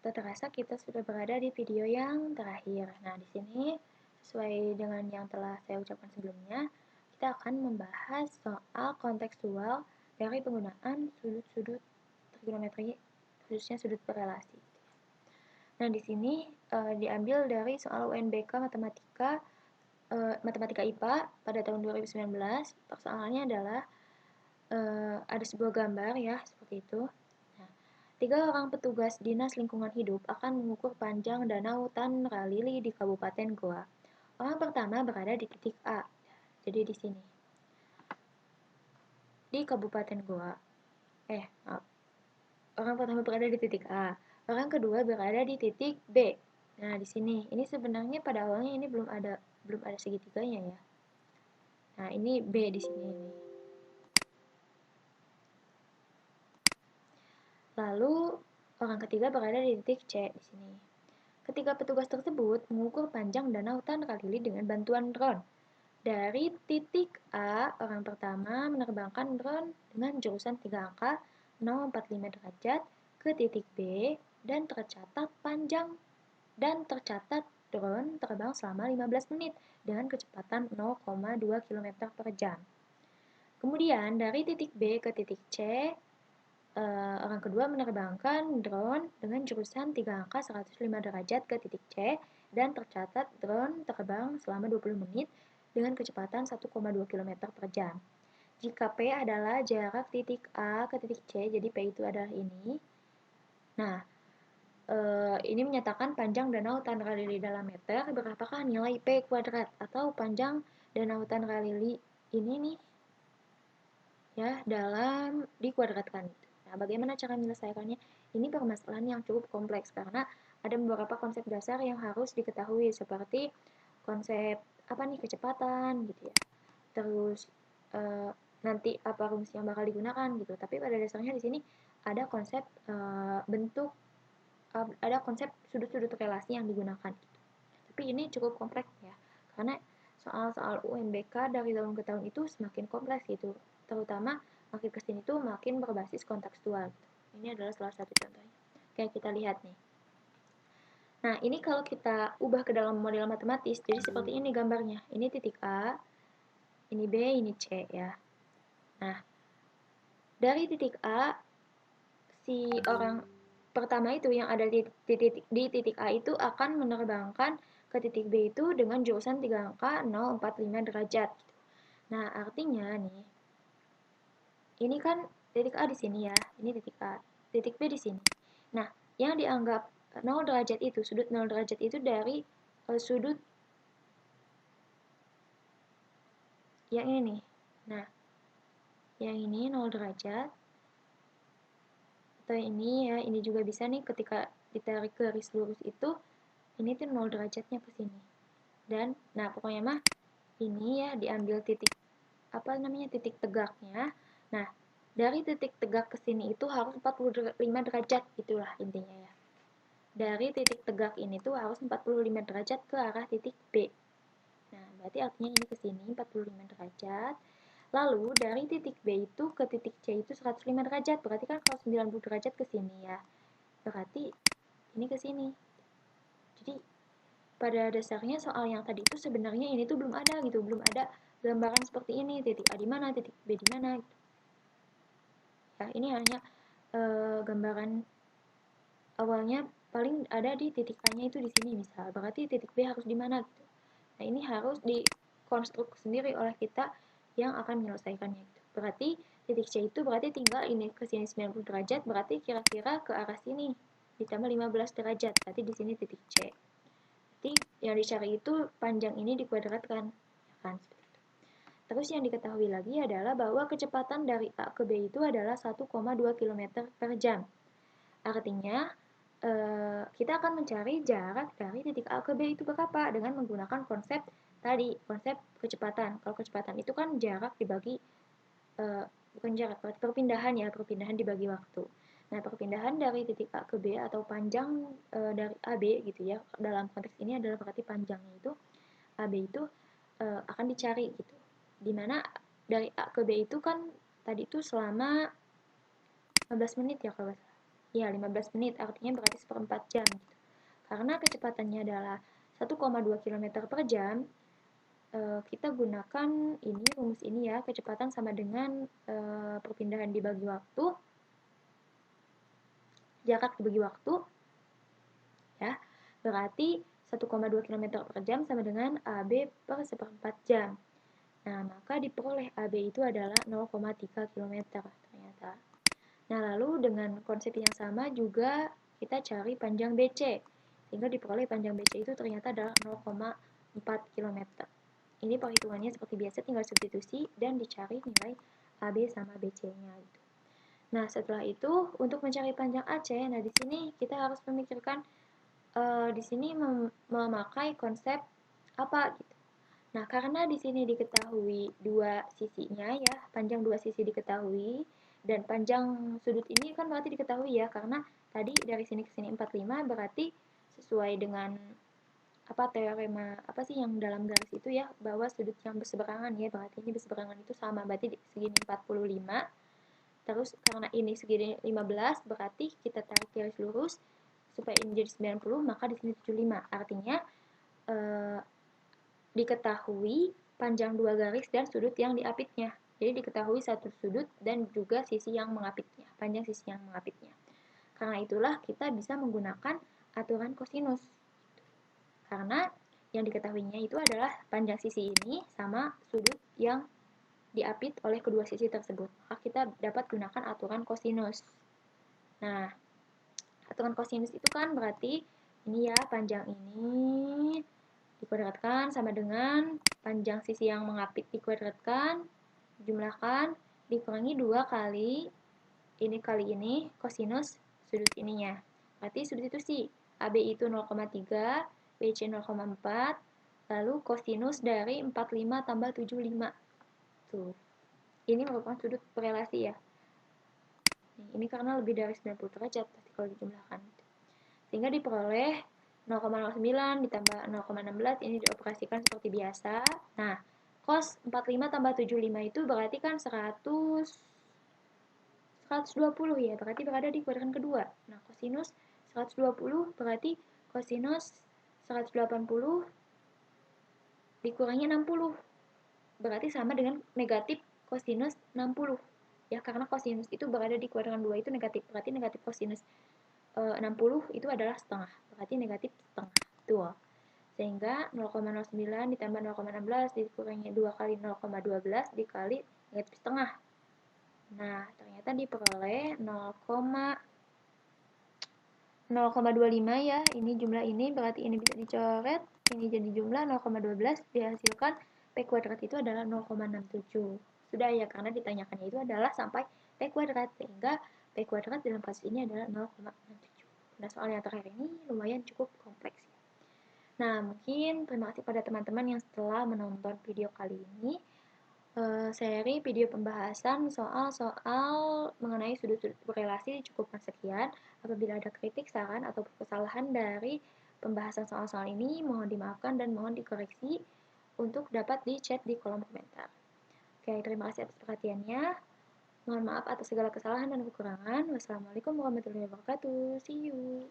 Tak terasa kita sudah berada di video yang terakhir. Nah, di sini sesuai dengan yang telah saya ucapkan sebelumnya, kita akan membahas soal kontekstual dari penggunaan sudut-sudut trigonometri, khususnya sudut berrelasi. Nah, di sini diambil dari soal UNBK Matematika IPA pada tahun 2019. Persoalannya adalah ada sebuah gambar ya, seperti itu. Tiga orang petugas Dinas Lingkungan Hidup akan mengukur panjang Danau Tan Ralili di Kabupaten Goa. Orang pertama berada di titik A. Jadi di sini. Di Kabupaten Goa. Orang pertama berada di titik A. Orang kedua berada di titik B. Nah, di sini. Ini sebenarnya pada awalnya ini belum ada segitiganya ya. Nah, ini B di sini ini. Lalu orang ketiga berada di titik C di sini. Ketiga petugas tersebut mengukur panjang Danau Tan Ralili dengan bantuan drone. Dari titik A, orang pertama menerbangkan drone dengan jurusan 3 angka 045 derajat ke titik B dan tercatat drone terbang selama 15 menit dengan kecepatan 0,2 km per jam. Kemudian dari titik B ke titik C, orang kedua menerbangkan drone dengan jurusan 3 angka 105 derajat ke titik C dan tercatat drone terbang selama 20 menit dengan kecepatan 1,2 km per jam. Jika P adalah jarak titik A ke titik C, jadi P itu adalah ini. Nah, ini menyatakan panjang Danau Tan Ralili dalam meter, berapakah nilai P kuadrat atau panjang Danau Tan Ralili ini nih ya dalam dikuadratkan. Nah, bagaimana cara menyelesaikannya? Ini permasalahan yang cukup kompleks karena ada beberapa konsep dasar yang harus diketahui seperti konsep kecepatan gitu ya. Terus nanti apa rumus yang bakal digunakan gitu. Tapi pada dasarnya di sini ada konsep ada konsep sudut-sudut relasi yang digunakan. Tapi ini cukup kompleks ya. Karena soal-soal UNBK dari tahun ke tahun itu semakin kompleks gitu. Terutama makin kesini tuh makin berbasis kontekstual. Ini adalah salah satu contohnya. Kayak kita lihat nih. Nah, ini kalau kita ubah ke dalam model matematis, jadi seperti ini gambarnya. Ini titik A, ini B, ini C ya. Nah, dari titik A, si orang pertama itu yang ada di titik A itu akan menerbangkan ke titik B itu dengan jurusan 3 angka 045 derajat. Nah, artinya nih, ini kan titik A di sini ya, ini titik A, titik B di sini. Nah, yang dianggap 0 derajat itu, sudut 0 derajat itu dari sudut yang ini nih. Nah, yang ini 0 derajat, atau ini ya, ini juga bisa nih ketika ditarik garis lurus itu, ini tuh 0 derajatnya ke sini. Dan, nah pokoknya mah, ini ya diambil titik, titik tegaknya. Nah, dari titik tegak ke sini itu harus 45 derajat, itulah intinya ya. Dari titik tegak ini tuh harus 45 derajat ke arah titik B. Nah, berarti artinya ini ke sini 45 derajat. Lalu dari titik B itu ke titik C itu 105 derajat. Berarti kan kalau 90 derajat ke sini ya. Berarti ini ke sini. Jadi pada dasarnya soal yang tadi itu sebenarnya ini tuh belum ada gitu, belum ada gambaran seperti ini, titik A di mana, titik B di mana gitu. Ya, ini hanya gambaran awalnya paling ada di titik A-nya itu di sini misal. Berarti titik B harus di mana gitu. Nah, ini harus dikonstruk sendiri oleh kita yang akan menyelesaikannya gitu. Berarti titik C itu berarti tinggal ini ke sini 90 derajat, berarti kira-kira ke arah sini ditambah 15 derajat. Berarti di sini titik C. Jadi yang dicari itu panjang ini dikuadratkan, ya kan? Terus yang diketahui lagi adalah bahwa kecepatan dari A ke B itu adalah 1,2 km per jam. Artinya, kita akan mencari jarak dari titik A ke B itu berapa dengan menggunakan konsep tadi, konsep kecepatan. Kalau kecepatan itu kan jarak dibagi, bukan jarak, perpindahan ya, perpindahan dibagi waktu. Nah, perpindahan dari titik A ke B atau panjang dari AB gitu ya, dalam konteks ini adalah berarti panjangnya itu, AB itu akan dicari gitu. Dimana dari A ke B itu kan tadi itu selama 15 menit ya kalau Ya, 15 menit, artinya berarti 1/4 jam. Gitu. Karena kecepatannya adalah 1,2 km per jam, kita gunakan ini, rumus ini ya, kecepatan sama dengan perpindahan dibagi waktu, jarak dibagi waktu, ya, berarti 1,2 km per jam sama dengan AB per 1/4 jam. Nah, maka diperoleh AB itu adalah 0,3 km ternyata. Nah, lalu dengan konsep yang sama juga kita cari panjang BC. Sehingga diperoleh panjang BC itu ternyata adalah 0,4 km. Ini perhitungannya seperti biasa, tinggal substitusi dan dicari nilai AB sama BC-nya. Gitu. Nah, setelah itu untuk mencari panjang AC, nah di sini kita harus memikirkan di sini memakai konsep apa gitu. Nah, karena di sini diketahui dua sisinya ya, panjang dua sisi diketahui, dan panjang sudut ini kan berarti diketahui ya, karena tadi dari sini ke sini 45 berarti sesuai dengan apa teorema apa sih yang dalam garis itu ya, bahwa sudut yang berseberangan ya, berarti ini berseberangan itu sama, berarti segini 45. Terus karena ini segini 15, berarti kita tarik garis lurus supaya ini jadi 90, maka di sini 75. Artinya diketahui panjang dua garis dan sudut yang diapitnya. Jadi diketahui satu sudut dan juga sisi yang mengapitnya, panjang sisi yang mengapitnya. Karena itulah kita bisa menggunakan aturan kosinus. Karena yang diketahuinya itu adalah panjang sisi ini sama sudut yang diapit oleh kedua sisi tersebut. Maka kita dapat gunakan aturan kosinus. Nah, aturan kosinus itu kan berarti ini ya, panjang ini dikuadratkan sama dengan panjang sisi yang mengapit dikuadratkan, dijumlahkan, dikurangi 2 kali ini kosinus sudut ininya. Berarti substitusi, AB itu 0,3, BC 0,4, lalu kosinus dari 45 tambah 75. Tuh. Ini merupakan sudut berelasi ya. Ini karena lebih dari 90 derajat pasti kalau dijumlahkan. Sehingga diperoleh 0,09 ditambah 0,16, ini dioperasikan seperti biasa. Nah, cos 45 tambah 75 itu berarti kan 120 ya, berarti berada di kuadran kedua. Nah, kosinus 120 berarti kosinus 180 dikurangi 60. Berarti sama dengan negatif kosinus 60. Ya, karena kosinus itu berada di kuadran 2 itu negatif. Berarti negatif kosinus 60 itu adalah setengah. Berarti negatif setengah. Tuh. Sehingga 0,09 ditambah 0,16 dikurangi 2 kali 0,12 dikali negatif setengah. Nah, ternyata diperoleh 0,25 ya. Ini jumlah ini berarti ini bisa dicoret. Ini jadi jumlah 0,12 dihasilkan P kuadrat itu adalah 0,67. Sudah ya, karena ditanyakannya itu adalah sampai P kuadrat. Sehingga P kuadrat dalam kasus ini adalah 0,67. Nah, soal yang terakhir ini lumayan cukup kompleks ya. Nah, mungkin terima kasih pada teman-teman yang setelah menonton video kali ini. Seri video pembahasan soal-soal mengenai sudut-sudut berelasi cukupkan sekian. Apabila ada kritik, saran, atau kesalahan dari pembahasan soal-soal ini, mohon dimaafkan dan mohon dikoreksi untuk dapat di-chat di kolom komentar. Oke, terima kasih atas perhatiannya. Mohon maaf atas segala kesalahan dan kekurangan. Wassalamualaikum warahmatullahi wabarakatuh. See you.